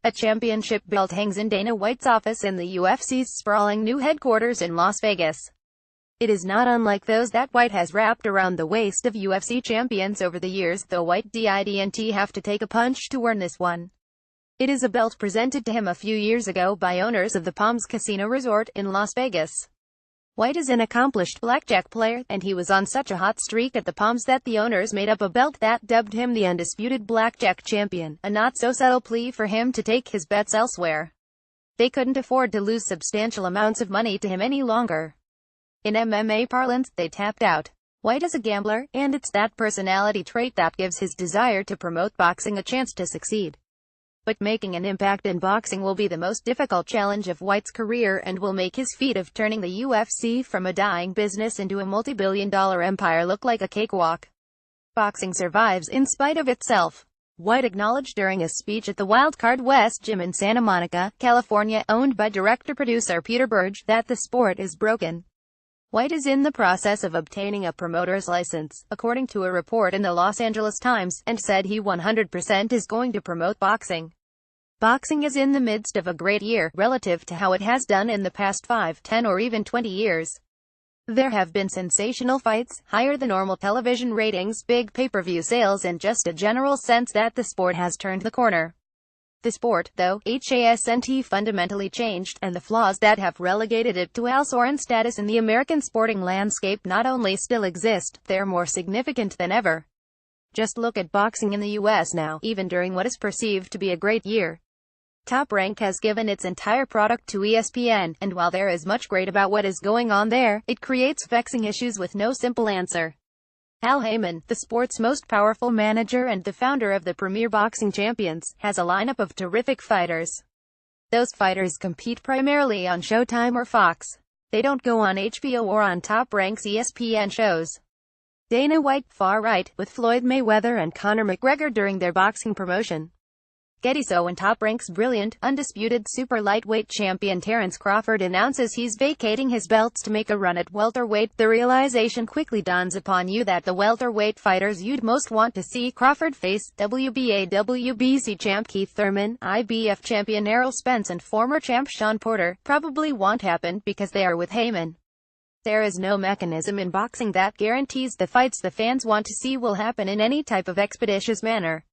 A championship belt hangs in Dana White's office in the UFC's sprawling new headquarters in Las Vegas. It is not unlike those that White has wrapped around the waist of UFC champions over the years, though White didn't have to take a punch to earn this one. It is a belt presented to him a few years ago by owners of the Palms Casino Resort in Las Vegas. White is an accomplished blackjack player, and he was on such a hot streak at the Palms that the owners made up a belt that dubbed him the undisputed blackjack champion, a not-so-subtle plea for him to take his bets elsewhere. They couldn't afford to lose substantial amounts of money to him any longer. In MMA parlance, they tapped out. White is a gambler, and it's that personality trait that gives his desire to promote boxing a chance to succeed. But making an impact in boxing will be the most difficult challenge of White's career and will make his feat of turning the UFC from a dying business into a multi-billion-dollar empire look like a cakewalk. Boxing survives in spite of itself. White acknowledged during a speech at the Wildcard West Gym in Santa Monica, California, owned by director-producer Peter Burge, that the sport is broken. White is in the process of obtaining a promoter's license, according to a report in the Los Angeles Times, and said he 100% is going to promote boxing. Boxing is in the midst of a great year, relative to how it has done in the past 5, 10 or even 20 years. There have been sensational fights, higher than normal television ratings, big pay-per-view sales and just a general sense that the sport has turned the corner. The sport, though, hasn't fundamentally changed, and the flaws that have relegated it to Al-Soren status in the American sporting landscape not only still exist, they're more significant than ever. Just look at boxing in the US now, even during what is perceived to be a great year. Top Rank has given its entire product to ESPN, and while there is much great about what is going on there, it creates vexing issues with no simple answer. Al Heyman, the sport's most powerful manager and the founder of the Premier Boxing Champions, has a lineup of terrific fighters. Those fighters compete primarily on Showtime or Fox. They don't go on HBO or on Top Rank's ESPN shows. Dana White, far right, with Floyd Mayweather and Conor McGregor during their boxing promotion. Getty, and Top Rank's brilliant, undisputed super lightweight champion Terence Crawford announces he's vacating his belts to make a run at welterweight. The realization quickly dawns upon you that the welterweight fighters you'd most want to see Crawford face, WBA WBC champ Keith Thurman, IBF champion Errol Spence and former champ Sean Porter, probably won't happen because they are with Heyman. There is no mechanism in boxing that guarantees the fights the fans want to see will happen in any type of expeditious manner.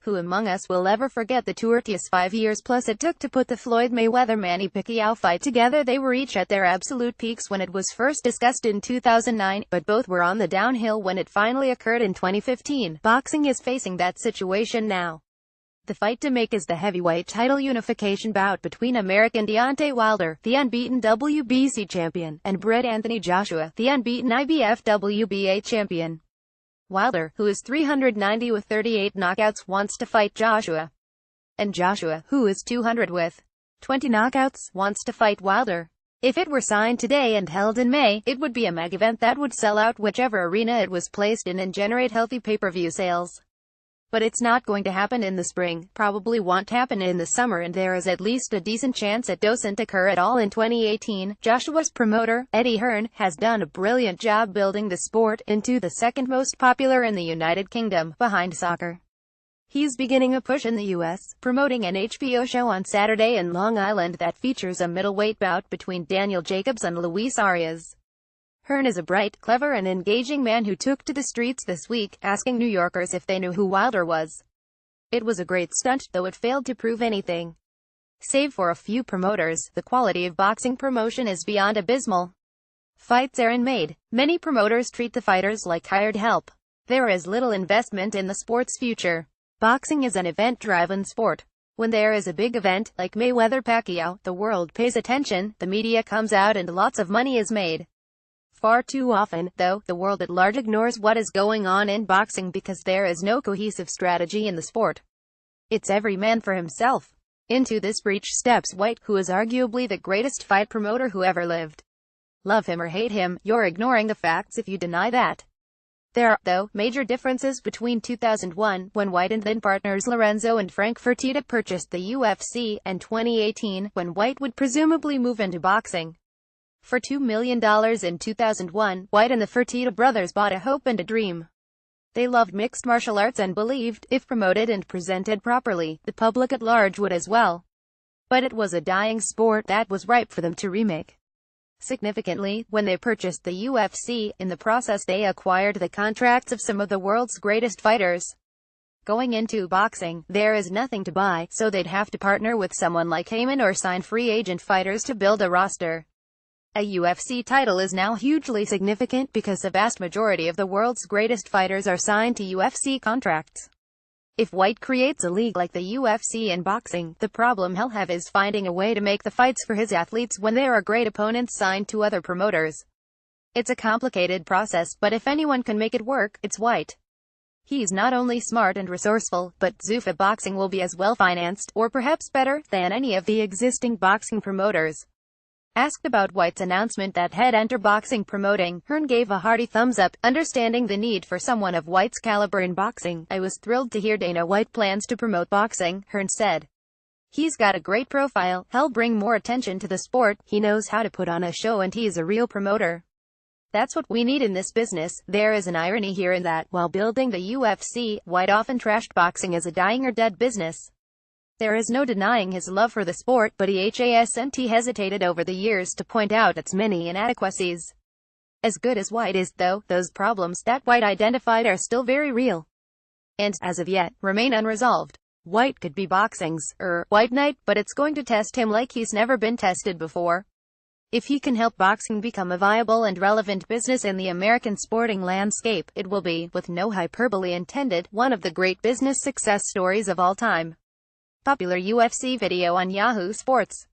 Who among us will ever forget the tortuous 5 years plus it took to put the Floyd Mayweather-Manny Pacquiao fight together? They were each at their absolute peaks when it was first discussed in 2009, but both were on the downhill when it finally occurred in 2015. Boxing is facing that situation now. The fight to make is the heavyweight title unification bout between American Deontay Wilder, the unbeaten WBC champion, and Bret Anthony Joshua, the unbeaten IBF WBA champion. Wilder, who is 390 with 38 knockouts, wants to fight Joshua. And Joshua, who is 200 with 20 knockouts, wants to fight Wilder. If it were signed today and held in May, it would be a mega event that would sell out whichever arena it was placed in and generate healthy pay-per-view sales. But it's not going to happen in the spring, probably won't happen in the summer, and there is at least a decent chance it doesn't occur at all in 2018. Joshua's promoter, Eddie Hearn, has done a brilliant job building the sport into the second most popular in the United Kingdom, behind soccer. He's beginning a push in the US, promoting an HBO show on Saturday in Long Island that features a middleweight bout between Daniel Jacobs and Luis Arias. Hearn is a bright, clever and engaging man who took to the streets this week, asking New Yorkers if they knew who Wilder was. It was a great stunt, though it failed to prove anything. Save for a few promoters, the quality of boxing promotion is beyond abysmal. Fights aren't made. Many promoters treat the fighters like hired help. There is little investment in the sport's future. Boxing is an event-driven sport. When there is a big event, like Mayweather-Pacquiao, the world pays attention, the media comes out and lots of money is made. Far too often, though, the world at large ignores what is going on in boxing because there is no cohesive strategy in the sport. It's every man for himself. Into this breach steps White, who is arguably the greatest fight promoter who ever lived. Love him or hate him, you're ignoring the facts if you deny that. There are, though, major differences between 2001, when White and then partners Lorenzo and Frank Fertitta purchased the UFC, and 2018, when White would presumably move into boxing. For $2 million in 2001, White and the Fertitta brothers bought a hope and a dream. They loved mixed martial arts and believed, if promoted and presented properly, the public at large would as well. But it was a dying sport that was ripe for them to remake. Significantly, when they purchased the UFC, in the process they acquired the contracts of some of the world's greatest fighters. Going into boxing, there is nothing to buy, so they'd have to partner with someone like Heyman or sign free agent fighters to build a roster. A UFC title is now hugely significant because the vast majority of the world's greatest fighters are signed to UFC contracts. If White creates a league like the UFC in boxing, the problem he'll have is finding a way to make the fights for his athletes when there are great opponents signed to other promoters. It's a complicated process, but if anyone can make it work, it's White. He's not only smart and resourceful, but Zuffa Boxing will be as well financed, or perhaps better, than any of the existing boxing promoters. Asked about White's announcement that he'd enter boxing promoting, Hearn gave a hearty thumbs up, understanding the need for someone of White's caliber in boxing. "I was thrilled to hear Dana White plans to promote boxing," Hearn said. "He's got a great profile, he'll bring more attention to the sport, he knows how to put on a show and he's a real promoter. That's what we need in this business." There is an irony here in that, while building the UFC, White often trashed boxing as a dying or dead business. There is no denying his love for the sport, but he hasn't hesitated over the years to point out its many inadequacies. As good as White is, though, those problems that White identified are still very real. And, as of yet, remain unresolved. White could be boxing's, White Knight, but it's going to test him like he's never been tested before. If he can help boxing become a viable and relevant business in the American sporting landscape, it will be, with no hyperbole intended, one of the great business success stories of all time. Popular UFC video on Yahoo Sports.